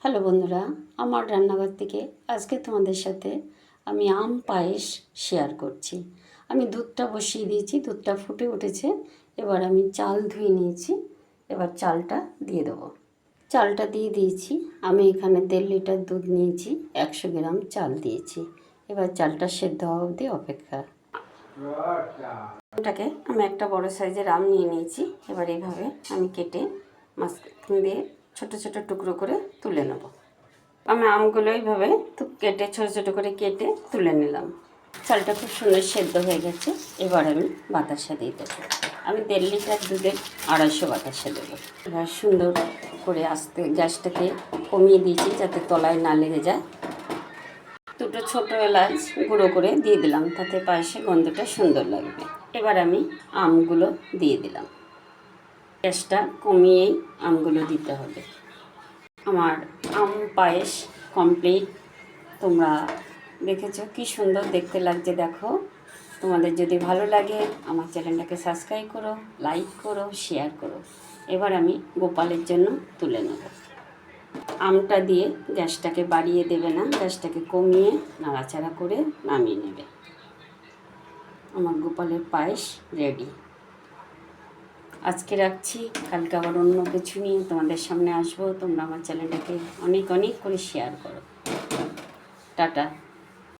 Hello বন্ধুরা, আমার রান্নাঘর থেকে আজকে তোমাদের সাথে আমি আম পায়েস শেয়ার করছি। আমি দুধটা বসিয়ে দিয়েছি, দুধটা ফুটে উঠেছে। এবার আমি চাল ধুয়ে নিয়েছি, এবার চালটা দিয়ে দেবো। চালটা দিয়ে দিয়েছি। আমি এখানে 1.5 লিটার দুধ নিয়েছি, 100 গ্রাম চাল দিয়েছি। এবার চালটা সেদ্ধ হওয়া অবধি অপেক্ষা। ওটাকে আমি একটা বড় সাইজের আম নিয়ে নিয়েছি। এবার এইভাবে আমি কেটে মাঝখান দিয়ে ছোটো ছোটো টুকরো করে তুলে নেব। আমি আমগুলো এইভাবে কেটে ছোটো ছোটো করে কেটে তুলে নিলাম। চালটা খুব সুন্দর সেদ্ধ হয়ে গেছে। এবার আমি বাতাসা দিয়ে দেবো। আমি 1.5 লিটার দুধে 250 বাতাসা দেবো। এবার সুন্দর করে আস্তে গ্যাসটাকে কমিয়ে দিয়েছি যাতে তলায় না লেগে যায়। দুটো ছোটো এলাচ গুঁড়ো করে দিয়ে দিলাম, তাতে পায়েসে গন্ধটা সুন্দর লাগবে। এবার আমি আমগুলো দিয়ে দিলাম। গ্যাসটা কমিয়েই আমগুলো দিতে হবে। আমার আম পায়েস কমপ্লিট। তোমরা দেখেছো কি সুন্দর দেখতে লাগছে, দেখো। তোমাদের যদি ভালো লাগে আমার চ্যানেলটাকে সাবস্ক্রাইব করো, লাইক করো, শেয়ার করো। এবার আমি গোপালের জন্য তুলে নেব। আমটা দিয়ে গ্যাসটাকে বাড়িয়ে দেবে না, গ্যাসটাকে কমিয়ে নাড়াচাড়া করে নামিয়ে নেবে। আমার গোপালের পায়েস রেডি। আজকে রাখছি, কালকে আবার অন্য কিছু নিয়ে তোমাদের সামনে আসবো। তোমরা আমার চ্যানেলটাকে অনেক অনেক করে শেয়ার করো। টাটা।